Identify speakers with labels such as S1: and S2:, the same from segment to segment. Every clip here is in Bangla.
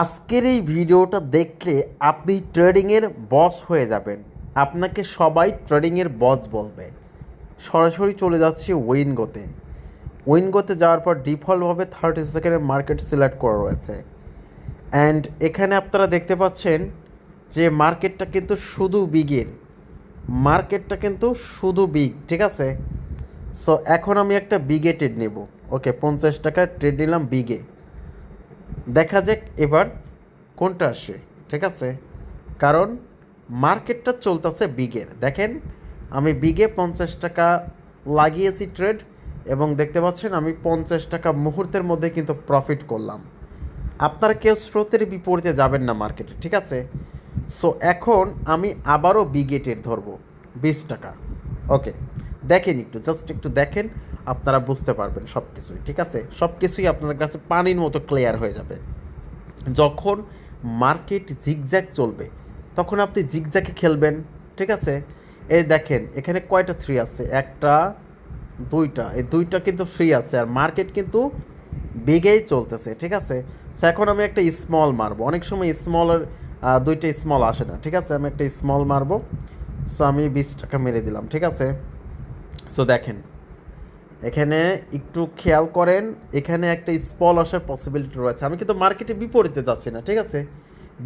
S1: আজকের এই ভিডিওটা দেখলে আপনি ট্রেডিংয়ের বস হয়ে যাবেন। আপনাকে সবাই ট্রেডিংয়ের বস বলবে। সরাসরি চলে যাচ্ছি উইনগোতে। উইনগোতে যাওয়ার পর ডিফল্টভাবে 30 সেকেন্ডের মার্কেট সিলেক্ট করা রয়েছে। অ্যান্ড এখানে আপনারা দেখতে পাচ্ছেন যে মার্কেটটা কিন্তু শুধু বিগের। মার্কেটটা কিন্তু শুধু বিগ, ঠিক আছে। সো এখন আমি একটা বিগে ট্রেড নেব। ওকে, 50 টাকার ট্রেড নিলাম বিগে। দেখা যাক এবার কোনটা আসে, ঠিক আছে। কারণ মার্কেটটা চলতেছে বিগের। দেখেন আমি বিগে 50 টাকা লাগিয়েছি ট্রেড, এবং দেখতে পাচ্ছেন আমি 50 টাকা মুহূর্তের মধ্যে কিন্তু প্রফিট করলাম। আপনারা কেউ স্রোতের বিপরীতে যাবেন না মার্কেটে, ঠিক আছে। সো এখন আমি আবারও বিগে ট্রেড ধরবো 20 টাকা। ওকে, দেখেন একটু, জাস্ট একটু দেখেন, আপনারা বুঝতে পারবেন সব কিছুই, ঠিক আছে। সব কিছুই আপনাদের কাছে পানির মতো ক্লিয়ার হয়ে যাবে। যখন মার্কেট জিগজ্যাগ চলবে তখন আপনি জিগজ্যাগে খেলবেন, ঠিক আছে। এই দেখেন এখানে কয়টা থ্রি আছে, একটা দুইটা, এই দুইটা কিন্তু ফ্রি আছে, আর মার্কেট কিন্তু বিগেই চলতেছে, ঠিক আছে। সো এখন আমি একটা স্মল মারবো। অনেক সময় স্মলের দুইটা স্মল আসে না, ঠিক আছে। আমি একটা স্মল মারবো। সো আমি 20 টাকা মেরে দিলাম, ঠিক আছে। সো দেখেন এখানে একটু খেয়াল করেন, এখানে একটা স্মল আসার পসিবিলিটি রয়েছে। আমি কিন্তু মার্কেটে বিপরীতে যাচ্ছি না, ঠিক আছে।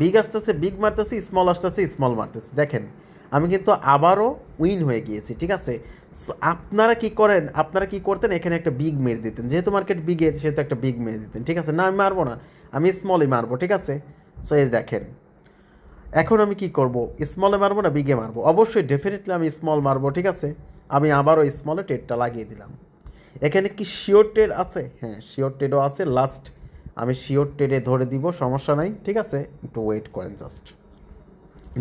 S1: বিগ আসতেছে বিগ মারতেছি, স্মল আসতেছে স্মল মারতেছি। দেখেন আমি কিন্তু আবারও উইন হয়ে গিয়েছি, ঠিক আছে। আপনারা কি করেন, আপনারা কি করতেন, এখানে একটা বিগ মেরে দিতেন। যেহেতু মার্কেট বিগের সেহেতু একটা বিগ মেরে দিতেন, ঠিক আছে। না আমি মারবো না, আমি স্মলই মারবো, ঠিক আছে। সো এই দেখেন এখন আমি কি করব, স্মলে মারবো না বিগে মারবো? অবশ্যই ডেফিনেটলি আমি স্মল মারবো, ঠিক আছে। আমি আবারও স্মলে ট্রেডটা লাগিয়ে দিলাম। এখানে কি শিওর ট্রেড আছে? হ্যাঁ, শিওর ট্রেডও আছে। লাস্ট আমি শিওর ট্রেডে ধরে দিব, সমস্যা নাই, ঠিক আছে। একটু ওয়েট করেন জাস্ট।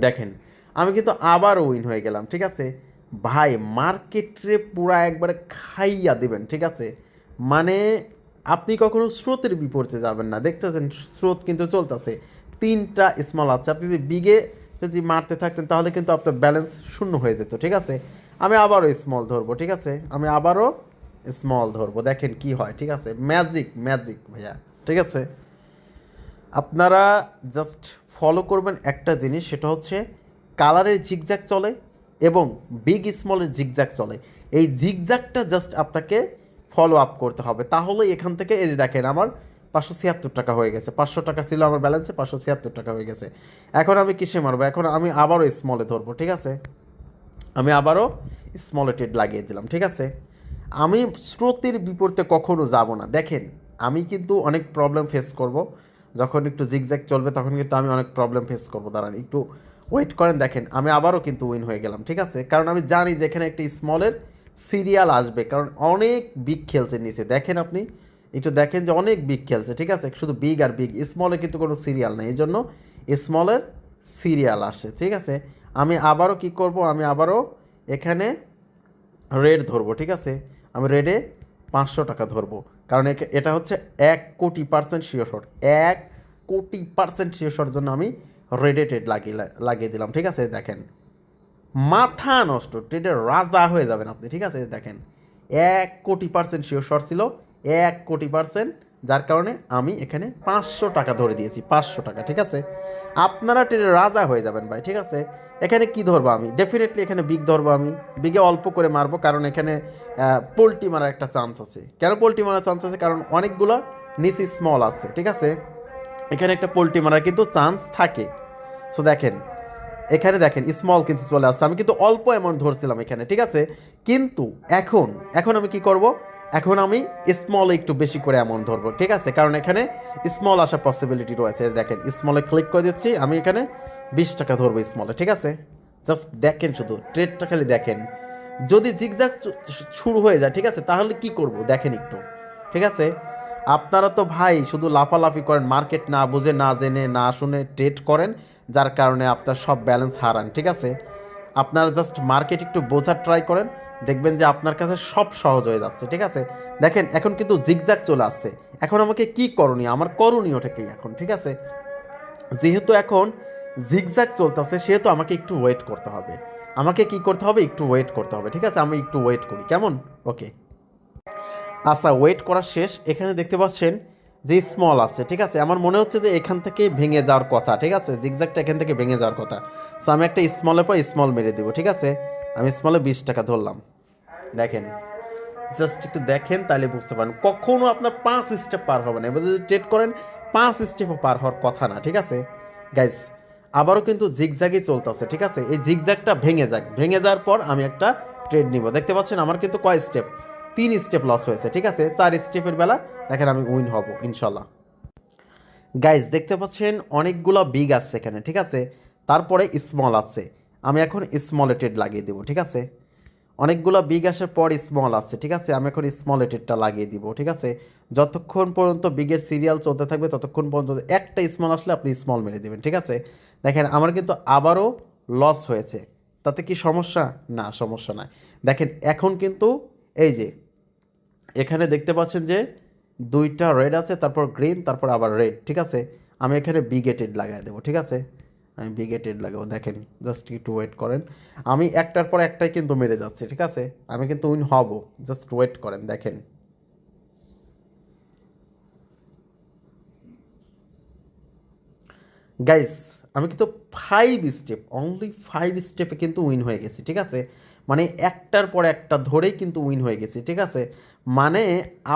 S1: দেখেন আমি কিন্তু আবার উইন হয়ে গেলাম, ঠিক আছে। ভাই মার্কেটে পুরা একবারে খাইয়া দিবেন, ঠিক আছে। মানে আপনি কখনো স্রোতের বিপরীতে যাবেন না। দেখতেছেন স্রোত কিন্তু চলতেছে, তিনটা স্মল আছে। আপনি যদি বিগে যদি মারতে থাকতেন তাহলে কিন্তু আপনার ব্যালেন্স শূন্য হয়ে যেত, ঠিক আছে। আমি আবারও স্মল ধরবো, ঠিক আছে। আমি আবারও স্মল ধরবো, দেখেন কি হয়, ঠিক আছে। ম্যাজিক ম্যাজিক ভাইয়া, ঠিক আছে। আপনারা জাস্ট ফলো করবেন একটা জিনিস, সেটা হচ্ছে কালারের জিগজ্যাগ চলে এবং বিগ স্মলের জিগজ্যাগ চলে। এই জিগজ্যাগটা জাস্ট আপনাকে ফলো আপ করতে হবে, তাহলে এখান থেকে এই যে দেখেন আমার 576 টাকা হয়ে গেছে। 500 টাকা ছিল আমার ব্যালেন্সে, 576 টাকা হয়ে গেছে। এখন আমি কিসে মারবো? এখন আমি আবারও স্মলে ধরবো, ঠিক আছে। আমি আবারও স্মলে ট্রেড লাগিয়ে দিলাম, ঠিক আছে। আমি স্রোতের বিপরীতে কখনো যাব না। দেখেন আমি কিন্তু অনেক প্রবলেম ফেস করব যখন একটু জিগজ্যাগ চলবে, তখন কিন্তু আমি অনেক প্রবলেম ফেস করবো। দাঁড়ান একটু ওয়েট করেন। দেখেন আমি আবারও কিন্তু উইন হয়ে গেলাম, ঠিক আছে। কারণ আমি জানি যে এখানে একটা স্মলের সিরিয়াল আসবে, কারণ অনেক বিগ খেলছে নিচে। দেখেন আপনি একটু দেখেন যে অনেক বিগ খেলছে, ঠিক আছে। শুধু বিগ আর বিগ, স্মলে কিন্তু কোনো সিরিয়াল নেই, এই জন্য স্মলের সিরিয়াল আসে, ঠিক আছে। আমি আবারও কি করব, আমি আবারও এখানে রেড ধরবো, ঠিক আছে। আমি রেডে 500 টাকা ধরবো, কারণ এটা হচ্ছে 1,00,00,000% শিওর শট। 1,00,00,000% শিওর শটের জন্য আমি রেডে ট্রেড লাগিয়ে দিলাম, ঠিক আছে। দেখেন মাথা নষ্ট, ট্রেডের রাজা হয়ে যাবেন আপনি, ঠিক আছে। দেখেন 1,00,00,000% শিওর শট ছিল, 1,00,00,000%, যার কারণে আমি এখানে 500 টাকা ধরে দিয়েছি, 500 টাকা, ঠিক আছে। আপনারা ট্রেডের রাজা হয়ে যাবেন ভাই, ঠিক আছে। এখানে কি ধরবো আমি? ডেফিনেটলি এখানে বিগ ধরবো। আমি বিগে অল্প করে মারবো, কারণ এখানে পোল্টি মারার একটা চান্স আছে। কেন পোল্টি মারার চান্স আছে? কারণ অনেকগুলো নিচে স্মল আছে, ঠিক আছে। এখানে একটা পোল্টি মারার কিন্তু চান্স থাকে। সো দেখেন এখানে দেখেন স্মল কিন্তু চলে আসছে। আমি কিন্তু অল্প অ্যামাউন্ট ধরছিলাম এখানে, ঠিক আছে। কিন্তু এখন এখন আমি কি করব? এখন আমি স্মল একটু বেশি করে অ্যামাউন্ট ধরবো, ঠিক আছে। কারণ এখানে স্মল আসার পসিবিলিটি রয়েছে। দেখেন স্মলে ক্লিক করে দিচ্ছি, আমি এখানে 20 টাকা ধরবো স্মলে, ঠিক আছে। জাস্ট দেখেন, শুধু ট্রেডটা খালি দেখেন। যদি জিগজাগ শুরু হয়ে যায়, ঠিক আছে, তাহলে কি করব দেখেন একটু, ঠিক আছে। আপনারা তো ভাই শুধু লাফালাফি করেন, মার্কেট না বুঝে না জেনে না শুনে ট্রেড করেন, যার কারণে আপনার সব ব্যালেন্স হারান, ঠিক আছে। আপনারা জাস্ট মার্কেট একটু বোঝার ট্রাই করেন, দেখবেন যে আপনার কাছে সব সহজ হয়ে যাচ্ছে, ঠিক আছে। দেখেন এখন কিন্তু জিগজ্যাগ চলে আসছে। এখন আমাকে কি করণীয়, আমার করণীয়টা কি এখন, ঠিক আছে। যেহেতু এখন জিগজ্যাগ চলতেছে সেহেতু আমাকে একটু ওয়েট করতে হবে। আমাকে কি করতে হবে? একটু ওয়েট করতে হবে, ঠিক আছে। আমি একটু ওয়েট করি, কেমন? ওকে, আচ্ছা ওয়েট করা শেষ। এখানে দেখতে পাচ্ছেন যে স্মল আছে, ঠিক আছে, আমার মনে হচ্ছে যে এখান থেকে ভেঙে যাওয়ার কথা, ঠিক আছে, জিগজ্যাগটা এখান থেকে ভেঙে যাওয়ার কথা। সো আমি একটা স্মলের পর স্মল মেরে দিব, ঠিক আছে। আমি স্মলে 20 টাকা ধরলাম। দেখেন, জাস্ট একটু দেখেন তাহলে বুঝতে পারেন, কখনো আপনার 5 স্টেপ পার হবে না। এবার যদি ট্রেড করেন 5 স্টেপও পার হওয়ার কথা না, ঠিক আছে গাইস। আবারও কিন্তু জিগজ্যাগই চলতেছে, ঠিক আছে। এই জিগজ্যাগটা ভেঙে যাক, ভেঙে যাওয়ার পর আমি একটা ট্রেড নিব। দেখতে পাচ্ছেন আমার কিন্তু কয় স্টেপ, 3 স্টেপ লস হয়েছে, ঠিক আছে। 4 স্টেপের বেলা দেখেন আমি উইন হব ইনশাল্লাহ। গাইজ দেখতে পাচ্ছেন অনেকগুলো বিগ আছে এখানে, ঠিক আছে, তারপরে স্মল আছে। আমি এখন স্মলে ট্রেড লাগিয়ে দেবো, ঠিক আছে। অনেকগুলো বিগ আসার পর স্মল আছে, ঠিক আছে, আমি এখন স্মল ট্রেডটা লাগিয়ে দিব, ঠিক আছে। যতক্ষণ পর্যন্ত বিগের সিরিয়াল চলতে থাকবে ততক্ষণ পর্যন্ত একটা স্মল আসলে আপনি স্মল মেরে দেবেন, ঠিক আছে। দেখেন আমার কিন্তু আবারও লস হয়েছে, তাতে কি সমস্যা? না, সমস্যা নাই। দেখেন এখন কিন্তু এই যে এখানে দেখতে পাচ্ছেন যে দুইটা রেড আছে, তারপর গ্রিন, তারপর আবার রেড, ঠিক আছে। আমি এখানে বিগেটেড লাগাই দেবো, ঠিক আছে। আমি বিগেটেড লাগাবো, দেখেন জাস্ট একটু ওয়েট করেন। আমি একটার পর একটাই কিন্তু মেরে যাচ্ছে, ঠিক আছে। আমি কিন্তু উইন হব, জাস্ট ওয়েট করেন, দেখেন। গাইস আমি কিন্তু 5 স্টেপ, অনলি 5 স্টেপে কিন্তু উইন হয়ে গেছি, ঠিক আছে। মানে একটার পর একটা ধরেই কিন্তু উইন হয়ে গেছি, ঠিক আছে। মানে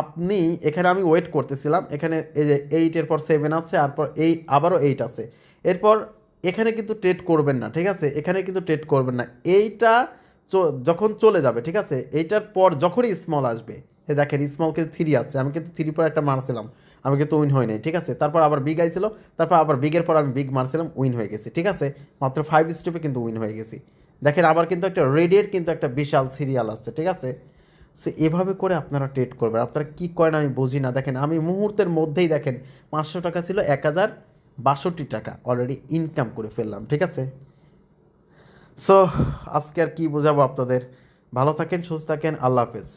S1: আপনি এখানে আমি ওয়েট করতেছিলাম, এখানে এই যে 8-এর পর 7 আছে, আর পর এই আবারও 8 আছে। এরপর এখানে কিন্তু ট্রেড করবেন না, ঠিক আছে, এখানে কিন্তু ট্রেড করবেন না। এইটা যখন চলে যাবে, ঠিক আছে, এইটার পর যখনই স্মল আসবে, এ দেখেন স্মল কিন্তু 3 আছে, আমি কিন্তু 3 পর একটা মারছিলাম, আমি কিন্তু উইন হই নাই, ঠিক আছে। তারপর আবার বিগ আইছিল, তারপর আবার বিগের পর আমি বিগ মারছিলাম, উইন হয়ে গেছি, ঠিক আছে। মাত্র 5 স্টেপে কিন্তু উইন হয়ে গেছি। দেখেন আবার কিন্তু একটা রেডের কিন্তু একটা বিশাল সিরিয়াল আসছে, ঠিক আছে। সো এভাবে করে আপনারা ট্রেড করবেন। আপনারা কী করেন আমি বুঝি না। দেখেন আমি মুহূর্তের মধ্যেই দেখেন 500 টাকা ছিল 1062 টাকা অলরেডি ইনকাম করে ফেললাম, ঠিক আছে। সো আজকে আর কি বোঝাবো আপনাদের। ভালো থাকেন, সুস্থ থাকেন, আল্লাহ হাফেজ।